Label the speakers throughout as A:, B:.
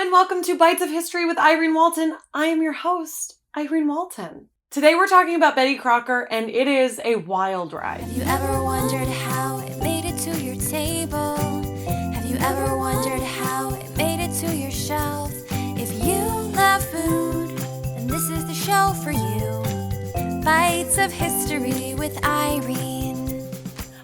A: and welcome to Bites of History with Irene Walton. I am your host, Irene Walton. Today we're talking about Betty Crocker, and it is a wild ride.
B: Have you ever wondered how it made it to your table? Have you ever wondered how it made it to your shelf? If you love food, then this is the show for you. Bites of History with Irene.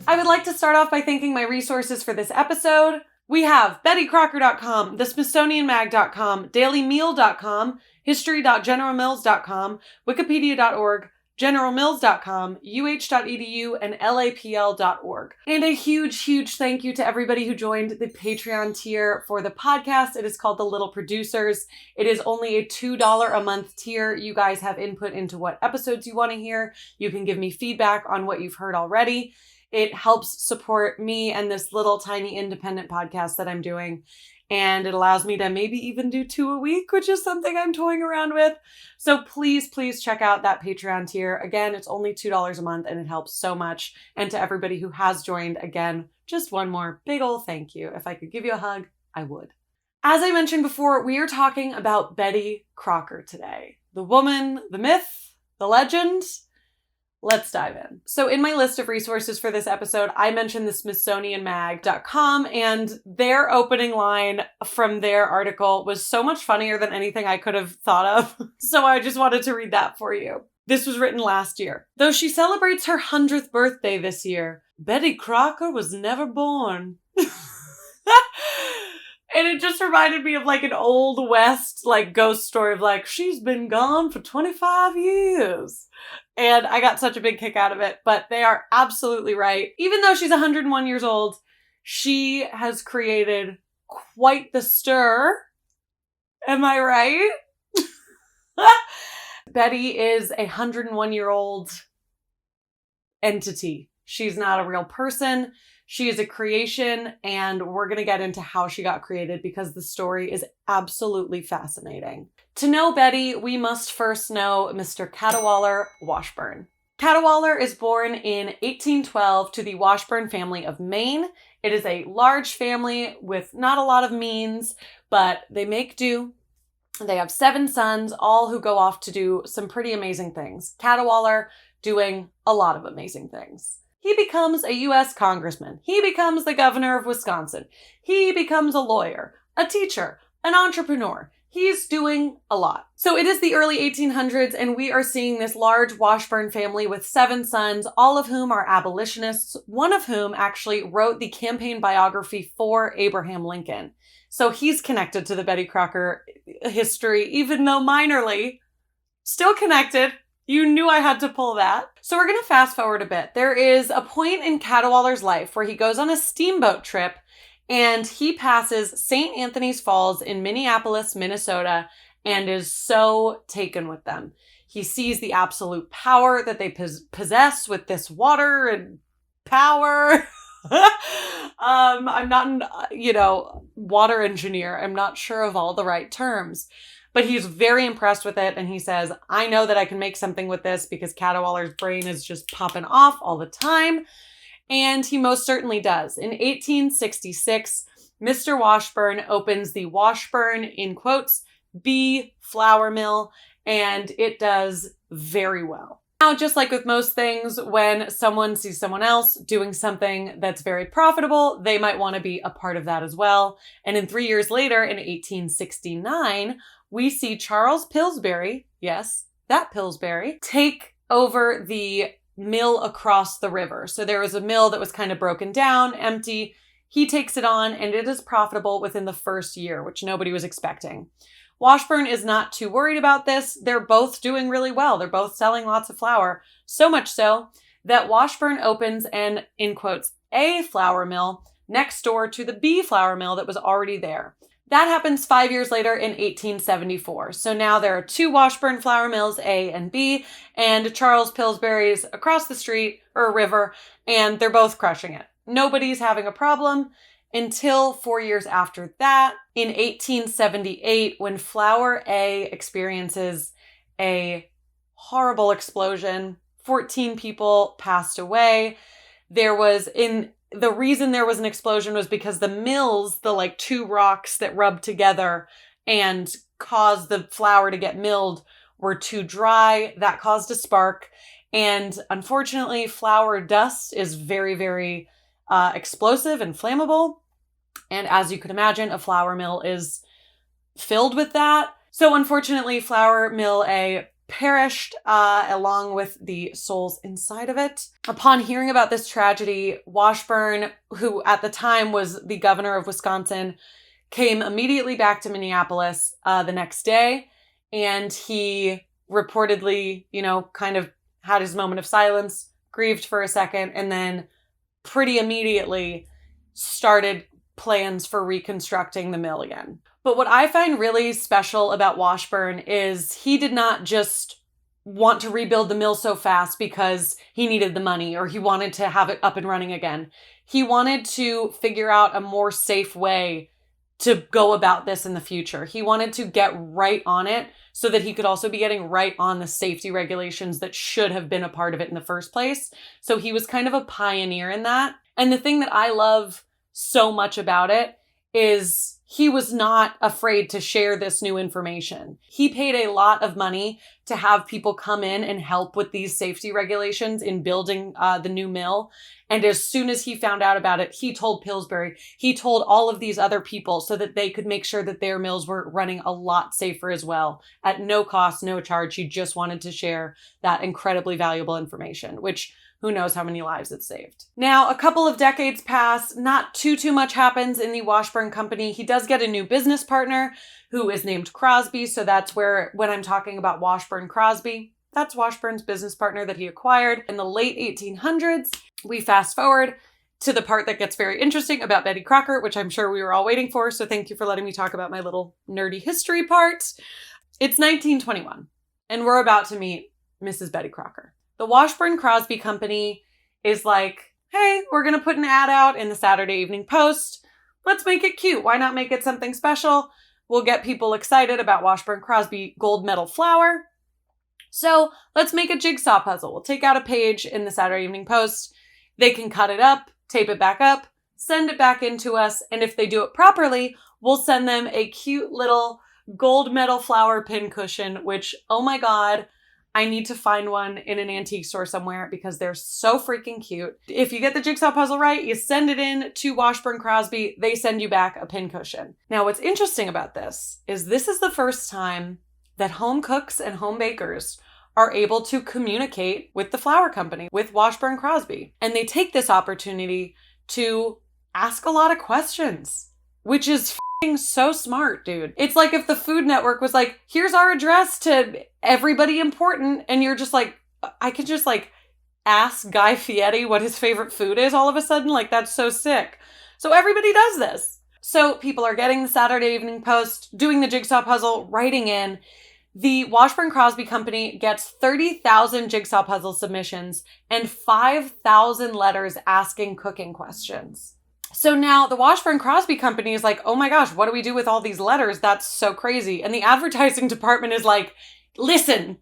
A: I would like to start off by thanking my resources for this episode. We have BettyCrocker.com, TheSmithsonianMag.com, DailyMeal.com, History.GeneralMills.com, Wikipedia.org, GeneralMills.com, UH.edu, and LAPL.org. And a huge thank you to everybody who joined the Patreon tier for the podcast. It is called The Little Producers. It is only a $2 a month tier. You guys have input into what episodes you want to hear. You can give me feedback on what you've heard already. It helps support me and this little tiny independent podcast that I'm doing. And it allows me to maybe even do 2 a week, which is something I'm toying around with. So please check out that Patreon tier. Again, it's only $2 a month and it helps so much. And to everybody who has joined, again, just one more big ol' thank you. If I could give you a hug, I would. As I mentioned before, we are talking about Betty Crocker today. The woman, the myth, the legend. Let's dive in. So in my list of resources for this episode, I mentioned the SmithsonianMag.com, and their opening line from their article was so much funnier than anything I could have thought of. So I just wanted to read that for you. This was written last year. Though she celebrates her 100th birthday this year, Betty Crocker was never born. And it just reminded me of like an Old West like ghost story of like, she's been gone for 25 years. And I got such a big kick out of it, but they are absolutely right. Even though she's 101 years old, she has created quite the stir. Am I right? Betty is a 101-year-old entity. She's not a real person. She is a creation, and we're going to get into how she got created because the story is absolutely fascinating. To know Betty, we must first know Mr. Cadwallader Washburn. Cadwallader is born in 1812 to the Washburn family of Maine. It is a large family with not a lot of means, but they make do. They have 7 sons, all who go off to do some pretty amazing things. Cadwallader doing a lot of amazing things. He becomes a U.S. congressman. He becomes the governor of Wisconsin. He becomes a lawyer, a teacher, an entrepreneur. He's doing a lot. So it is the early 1800s, and we are seeing this large Washburn family with 7 sons, all of whom are abolitionists, one of whom actually wrote the campaign biography for Abraham Lincoln. So he's connected to the Betty Crocker history, even though minorly. Still connected. You knew I had to pull that. So we're going to fast forward a bit. There is a point in Cadwaller's life where he goes on a steamboat trip and he passes St. Anthony's Falls in Minneapolis, Minnesota, and is so taken with them. He sees the absolute power that they possess with this water and power. I'm not an, water engineer. I'm not sure of all the right terms. But he's very impressed with it, and he says, I know that I can make something with this because Cadwaller's brain is just popping off all the time. And he most certainly does. In 1866, Mr. Washburn opens the Washburn, in quotes, B flour mill, and it does very well. Now, just like with most things, when someone sees someone else doing something that's very profitable, they might want to be a part of that as well. And in 3 years later, in 1869, we see Charles Pillsbury, yes, that Pillsbury, take over the mill across the river. So there was a mill that was kind of broken down, empty. He takes it on, and it is profitable within the first year, which nobody was expecting. Washburn is not too worried about this. They're both doing really well. They're both selling lots of flour. So much so that Washburn opens an, in quotes, A flour mill next door to the B flour mill that was already there. That happens 5 years later in 1874. So now there are 2 Washburn flour mills, A and B, and Charles Pillsbury's across the street or river, and they're both crushing it. Nobody's having a problem until 4 years after that, in 1878, when Flour A experiences a horrible explosion. 14 people passed away. The reason there was an explosion was because the mills, the 2 rocks that rubbed together and caused the flour to get milled were too dry. That caused a spark. And unfortunately, flour dust is very, very explosive and flammable. And as you can imagine, a flour mill is filled with that. So unfortunately, flour mill A perished along with the souls inside of it. Upon hearing about this tragedy, Washburn, who at the time was the governor of Wisconsin, came immediately back to Minneapolis the next day. And he reportedly, kind of had his moment of silence, grieved for a second, and then pretty immediately started plans for reconstructing the mill again. But what I find really special about Washburn is he did not just want to rebuild the mill so fast because he needed the money or he wanted to have it up and running again. He wanted to figure out a more safe way to go about this in the future. He wanted to get right on it so that he could also be getting right on the safety regulations that should have been a part of it in the first place. So he was kind of a pioneer in that. And the thing that I love so much about it is he was not afraid to share this new information. He paid a lot of money to have people come in and help with these safety regulations in building the new mill. And as soon as he found out about it, he told Pillsbury, he told all of these other people so that they could make sure that their mills were running a lot safer as well. At no cost, no charge. He just wanted to share that incredibly valuable information, which who knows how many lives it saved. Now, a couple of decades pass, not too much happens in the Washburn Company. He does get a new business partner who is named Crosby. So that's where, when I'm talking about Washburn Crosby, that's Washburn's business partner that he acquired in the late 1800s. We fast forward to the part that gets very interesting about Betty Crocker, which I'm sure we were all waiting for. So thank you for letting me talk about my little nerdy history part. It's 1921, and we're about to meet Mrs. Betty Crocker. The Washburn Crosby Company is like, hey, we're going to put an ad out in the Saturday Evening Post. Let's make it cute. Why not make it something special? We'll get people excited about Washburn Crosby gold medal flour. So let's make a jigsaw puzzle. We'll take out a page in the Saturday Evening Post. They can cut it up, tape it back up, send it back into us. And if they do it properly, we'll send them a cute little gold medal flour pincushion, which, oh my God, I need to find one in an antique store somewhere because they're so freaking cute. If you get the jigsaw puzzle right, you send it in to Washburn Crosby. They send you back a pincushion. Now, what's interesting about this is the first time that home cooks and home bakers are able to communicate with the flour company, with Washburn Crosby. And they take this opportunity to ask a lot of questions, which is so smart, dude. It's like if the Food Network was like, here's our address to everybody important, and you're just like, I could just like ask Guy Fieri what his favorite food is all of a sudden. Like, that's so sick. So everybody does this. So people are getting the Saturday Evening Post, doing the jigsaw puzzle, writing in. The Washburn Crosby Company gets 30,000 jigsaw puzzle submissions and 5,000 letters asking cooking questions. So now the Washburn Crosby Company is like, oh my gosh, what do we do with all these letters? That's so crazy. And the advertising department is like, listen,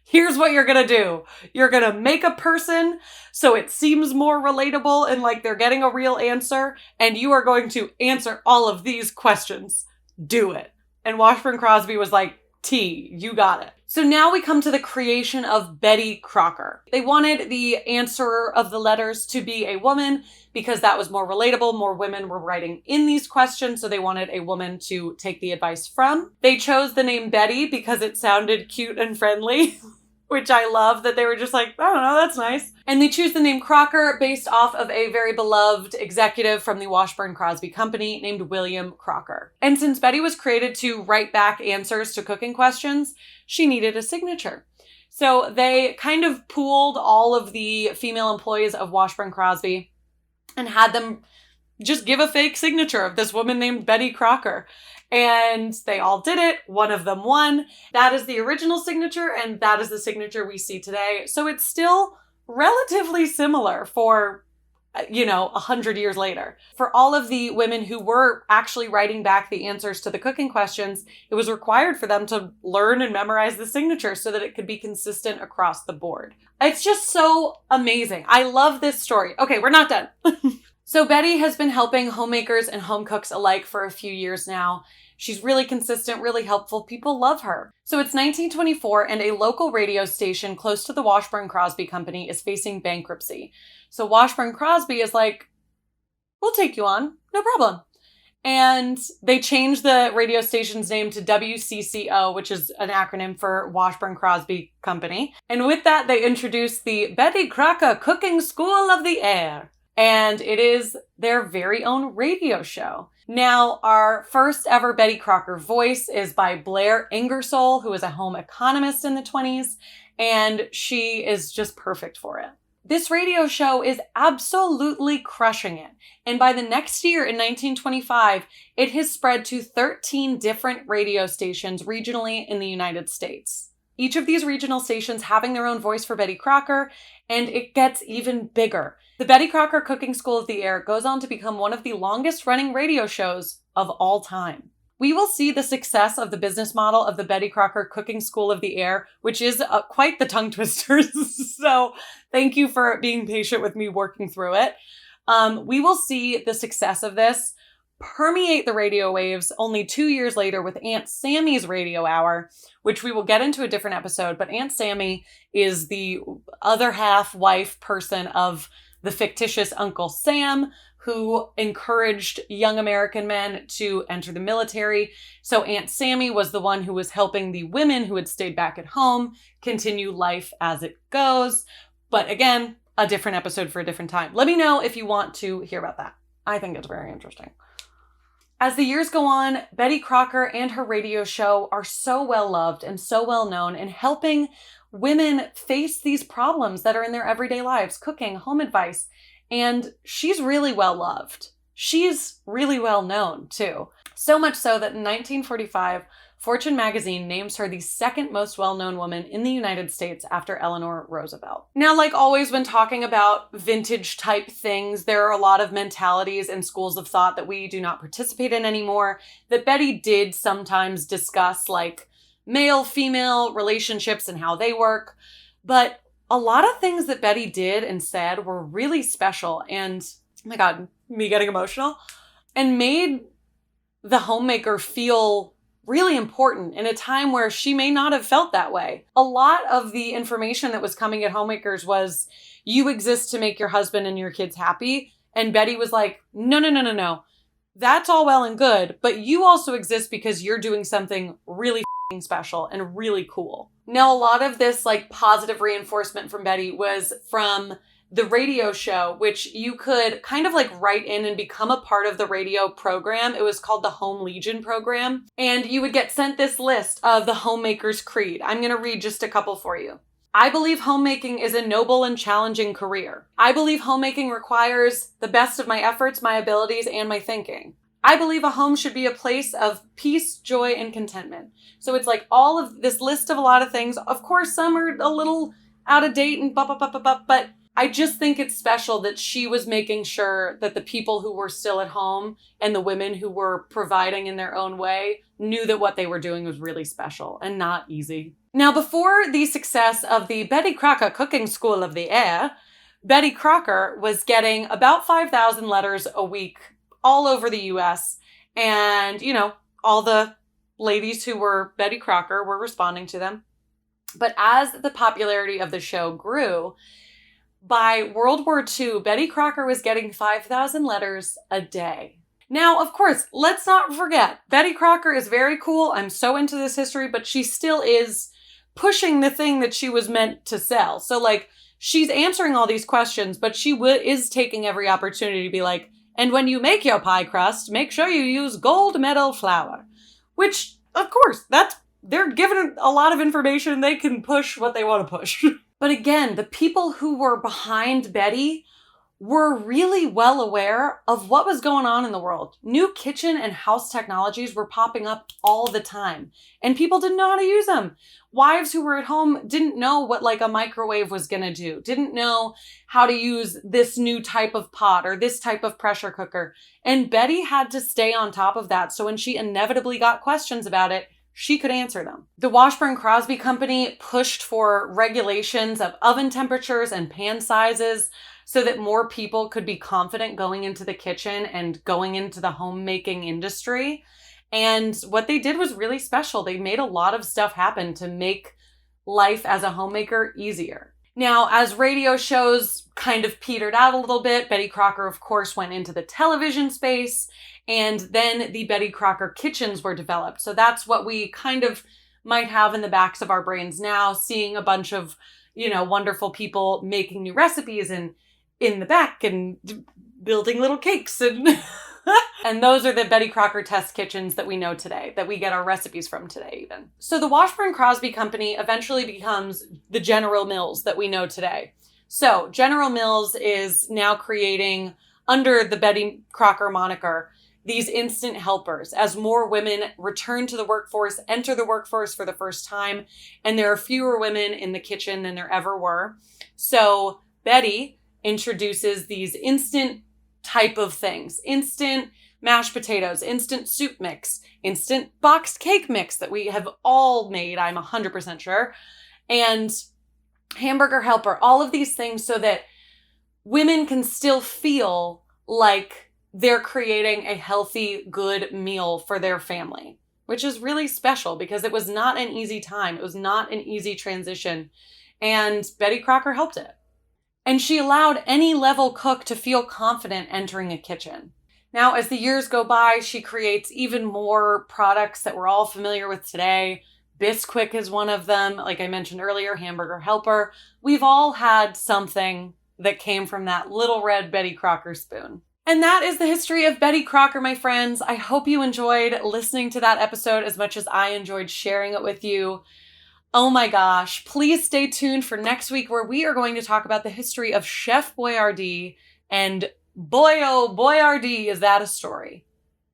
A: here's what you're going to do. You're going to make a person so it seems more relatable and like they're getting a real answer. And you are going to answer all of these questions. Do it. And Washburn Crosby was like, T, you got it. So now we come to the creation of Betty Crocker. They wanted the answerer of the letters to be a woman because that was more relatable. More women were writing in these questions, so they wanted a woman to take the advice from. They chose the name Betty because it sounded cute and friendly, which I love that they were just like, I don't know, that's nice. And they choose the name Crocker based off of a very beloved executive from the Washburn Crosby Company named William Crocker. And since Betty was created to write back answers to cooking questions, she needed a signature. So they kind of pooled all of the female employees of Washburn Crosby and had them just give a fake signature of this woman named Betty Crocker. And they all did it. One of them won. That is the original signature, and that is the signature we see today. So it's still relatively similar for, 100 years later. For all of the women who were actually writing back the answers to the cooking questions, it was required for them to learn and memorize the signature so that it could be consistent across the board. It's just so amazing. I love this story. Okay, we're not done. So Betty has been helping homemakers and home cooks alike for a few years now. She's really consistent, really helpful. People love her. So it's 1924 and a local radio station close to the Washburn Crosby company is facing bankruptcy. So Washburn Crosby is like, we'll take you on, no problem. And they changed the radio station's name to WCCO, which is an acronym for Washburn Crosby Company. And with that, they introduced the Betty Crocker Cooking School of the Air. And it is their very own radio show. Now, our first ever Betty Crocker voice is by Blair Ingersoll, who was a home economist in the 1920s, and she is just perfect for it. This radio show is absolutely crushing it. And by the next year in 1925, it has spread to 13 different radio stations regionally in the United States. Each of these regional stations having their own voice for Betty Crocker, and it gets even bigger. The Betty Crocker Cooking School of the Air goes on to become one of the longest running radio shows of all time. We will see the success of the business model of the Betty Crocker Cooking School of the Air, which is quite the tongue twister. So thank you for being patient with me working through it. We will see the success of this permeate the radio waves only 2 years later with Aunt Sammy's Radio Hour, which we will get into a different episode. But Aunt Sammy is the other half wife person of the fictitious Uncle Sam, who encouraged young American men to enter the military. So Aunt Sammy was the one who was helping the women who had stayed back at home continue life as it goes. But again, a different episode for a different time. Let me know if you want to hear about that. I think it's very interesting. As the years go on, Betty Crocker and her radio show are so well loved and so well known in helping women face these problems that are in their everyday lives, cooking, home advice. And she's really well loved. She's really well known too. So much so that in 1945, Fortune magazine names her the second most well-known woman in the United States after Eleanor Roosevelt. Now, like always when talking about vintage type things, there are a lot of mentalities and schools of thought that we do not participate in anymore that Betty did sometimes discuss, like male-female relationships and how they work. But a lot of things that Betty did and said were really special and, oh my God, me getting emotional, and made the homemaker feel really important in a time where she may not have felt that way. A lot of the information that was coming at Homemakers was, you exist to make your husband and your kids happy. And Betty was like, no. That's all well and good, but you also exist because you're doing something really special and really cool. Now, a lot of this like positive reinforcement from Betty was from the radio show, which you could kind of like write in and become a part of the radio program. It was called the Home Legion program. And you would get sent this list of the Homemakers Creed. I'm going to read just a couple for you. I believe homemaking is a noble and challenging career. I believe homemaking requires the best of my efforts, my abilities, and my thinking. I believe a home should be a place of peace, joy, and contentment. So it's like all of this list of a lot of things. Of course, some are a little out of date and but I just think it's special that she was making sure that the people who were still at home and the women who were providing in their own way knew that what they were doing was really special and not easy. Now, before the success of the Betty Crocker Cooking School of the Air, Betty Crocker was getting about 5,000 letters a week all over the U.S. And, you know, all the ladies who were Betty Crocker were responding to them. But as the popularity of the show grew, by World War II, Betty Crocker was getting 5,000 letters a day. Now, of course, let's not forget, Betty Crocker is very cool. I'm so into this history, but she still is pushing the thing that she was meant to sell. So, like, she's answering all these questions, but she is taking every opportunity to be like, and when you make your pie crust, make sure you use gold medal flour. Which, of course, they're given a lot of information. They can push what they want to push. But again, the people who were behind Betty were really well aware of what was going on in the world. New kitchen and house technologies were popping up all the time, and people didn't know how to use them. Wives who were at home didn't know what like a microwave was going to do, didn't know how to use this new type of pot or this type of pressure cooker. And Betty had to stay on top of that. So when she inevitably got questions about it, she could answer them. The Washburn Crosby company pushed for regulations of oven temperatures and pan sizes so that more people could be confident going into the kitchen and going into the homemaking industry. And what they did was really special. They made a lot of stuff happen to make life as a homemaker easier. Now, as radio shows kind of petered out a little bit, Betty Crocker, of course, went into the television space, and then the Betty Crocker kitchens were developed. So that's what we kind of might have in the backs of our brains now, seeing a bunch of, wonderful people making new recipes and in the back and building little cakes and and those are the Betty Crocker test kitchens that we know today, that we get our recipes from today even. So the Washburn Crosby company eventually becomes the General Mills that we know today. So General Mills is now creating, under the Betty Crocker moniker, these instant helpers as more women return to the workforce, enter the workforce for the first time, and there are fewer women in the kitchen than there ever were. So Betty introduces these instant type of things. Instant mashed potatoes, instant soup mix, instant boxed cake mix that we have all made, I'm 100% sure, and hamburger helper, all of these things so that women can still feel like they're creating a healthy, good meal for their family, which is really special because it was not an easy time. It was not an easy transition, and Betty Crocker helped it. And she allowed any level cook to feel confident entering a kitchen. Now, as the years go by, she creates even more products that we're all familiar with today. Bisquick is one of them. Like I mentioned earlier, hamburger helper. We've all had something that came from that little red Betty Crocker spoon. And that is the history of Betty Crocker, my friends. I hope you enjoyed listening to that episode as much as I enjoyed sharing it with you. Oh my gosh, please stay tuned for next week where we are going to talk about the history of Chef Boyardee, and boy oh Boyardee, is that a story.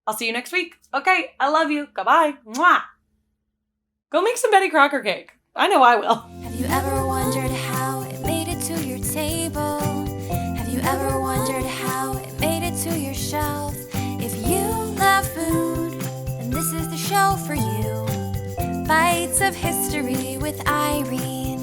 A: I'll see you next week. Okay, I love you. Goodbye. Mwah. Go make some Betty Crocker cake. I know I will.
B: Have you ever wondered how it made it to your table? Have you ever wondered how it made it to your shelf? If you love food, then this is the show for you. Bites of History with Irene.